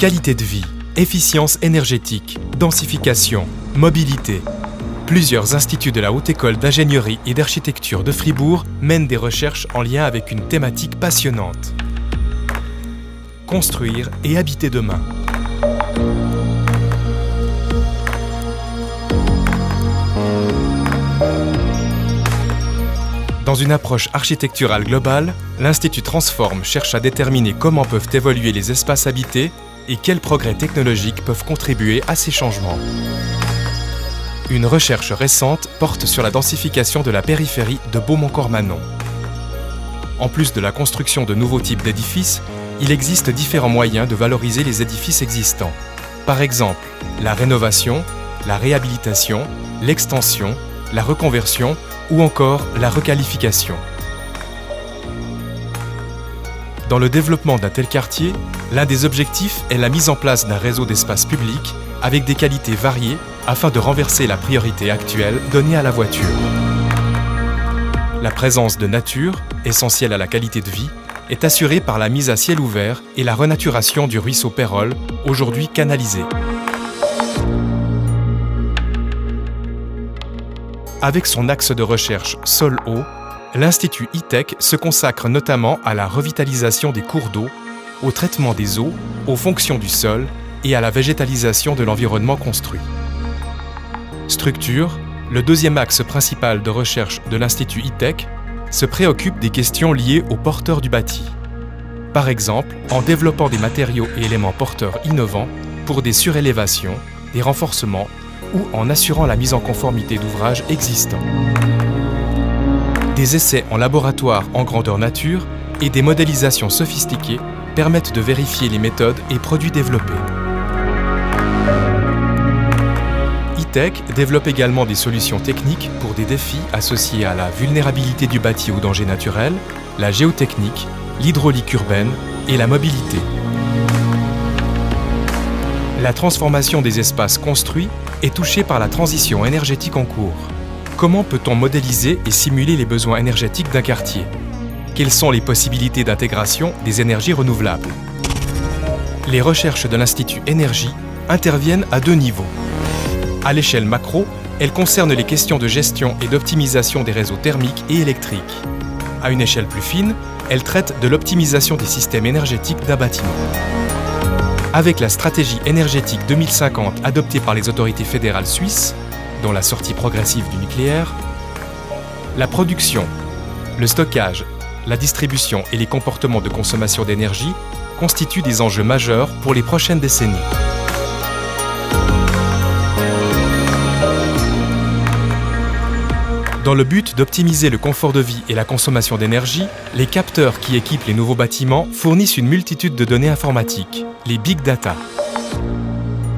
Qualité de vie, efficience énergétique, densification, mobilité. Plusieurs instituts de la Haute École d'ingénierie et d'architecture de Fribourg mènent des recherches en lien avec une thématique passionnante. Construire et habiter demain. Dans une approche architecturale globale, l'Institut Transform cherche à déterminer comment peuvent évoluer les espaces habités et quels progrès technologiques peuvent contribuer à ces changements. Une recherche récente porte sur la densification de la périphérie de Beaumont-Cormanon. En plus de la construction de nouveaux types d'édifices, il existe différents moyens de valoriser les édifices existants. Par exemple, la rénovation, la réhabilitation, l'extension, la reconversion ou encore la requalification. Dans le développement d'un tel quartier, l'un des objectifs est la mise en place d'un réseau d'espaces publics avec des qualités variées afin de renverser la priorité actuelle donnée à la voiture. La présence de nature, essentielle à la qualité de vie, est assurée par la mise à ciel ouvert et la renaturation du ruisseau Pérol, aujourd'hui canalisé. Avec son axe de recherche sol-eau, l'Institut ITEC se consacre notamment à la revitalisation des cours d'eau, au traitement des eaux, aux fonctions du sol et à la végétalisation de l'environnement construit. Structure, le deuxième axe principal de recherche de l'Institut ITEC, se préoccupe des questions liées aux porteurs du bâti. Par exemple, en développant des matériaux et éléments porteurs innovants pour des surélévations, des renforcements ou en assurant la mise en conformité d'ouvrages existants. Des essais en laboratoire en grandeur nature et des modélisations sophistiquées permettent de vérifier les méthodes et produits développés. ITEC développe également des solutions techniques pour des défis associés à la vulnérabilité du bâti aux dangers naturels, la géotechnique, l'hydraulique urbaine et la mobilité. La transformation des espaces construits est touchée par la transition énergétique en cours. Comment peut-on modéliser et simuler les besoins énergétiques d'un quartier? Quelles sont les possibilités d'intégration des énergies renouvelables? Les recherches de l'Institut Énergie interviennent à deux niveaux. À l'échelle macro, elles concernent les questions de gestion et d'optimisation des réseaux thermiques et électriques. À une échelle plus fine, elles traitent de l'optimisation des systèmes énergétiques d'un bâtiment. Avec la stratégie énergétique 2050 adoptée par les autorités fédérales suisses, dont la sortie progressive du nucléaire, la production, le stockage, la distribution et les comportements de consommation d'énergie constituent des enjeux majeurs pour les prochaines décennies. Dans le but d'optimiser le confort de vie et la consommation d'énergie, les capteurs qui équipent les nouveaux bâtiments fournissent une multitude de données informatiques, les big data.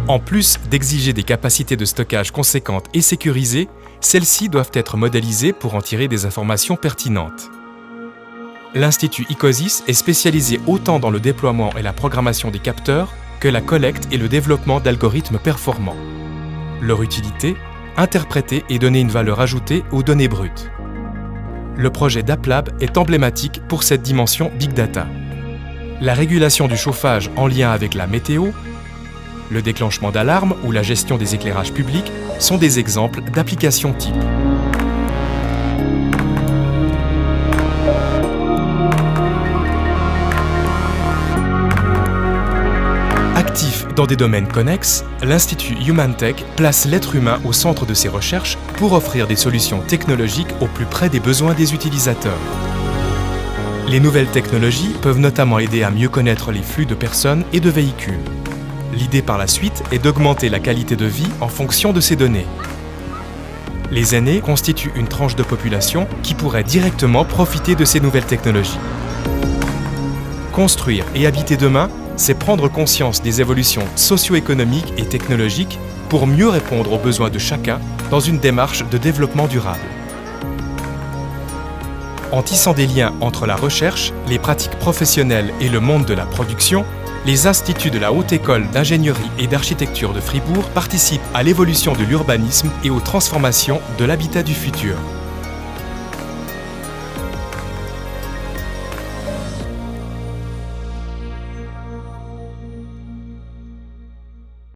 En plus d'exiger des capacités de stockage conséquentes et sécurisées, celles-ci doivent être modélisées pour en tirer des informations pertinentes. L'Institut Icosis est spécialisé autant dans le déploiement et la programmation des capteurs que la collecte et le développement d'algorithmes performants. Leur utilité, interpréter et donner une valeur ajoutée aux données brutes. Le projet d'AppLab est emblématique pour cette dimension Big Data. La régulation du chauffage en lien avec la météo, le déclenchement d'alarmes ou la gestion des éclairages publics sont des exemples d'applications types. Actif dans des domaines connexes, l'Institut HumanTech place l'être humain au centre de ses recherches pour offrir des solutions technologiques au plus près des besoins des utilisateurs. Les nouvelles technologies peuvent notamment aider à mieux connaître les flux de personnes et de véhicules. L'idée par la suite est d'augmenter la qualité de vie en fonction de ces données. Les aînés constituent une tranche de population qui pourrait directement profiter de ces nouvelles technologies. Construire et habiter demain, c'est prendre conscience des évolutions socio-économiques et technologiques pour mieux répondre aux besoins de chacun dans une démarche de développement durable. En tissant des liens entre la recherche, les pratiques professionnelles et le monde de la production, les instituts de la Haute École d'ingénierie et d'architecture de Fribourg participent à l'évolution de l'urbanisme et aux transformations de l'habitat du futur.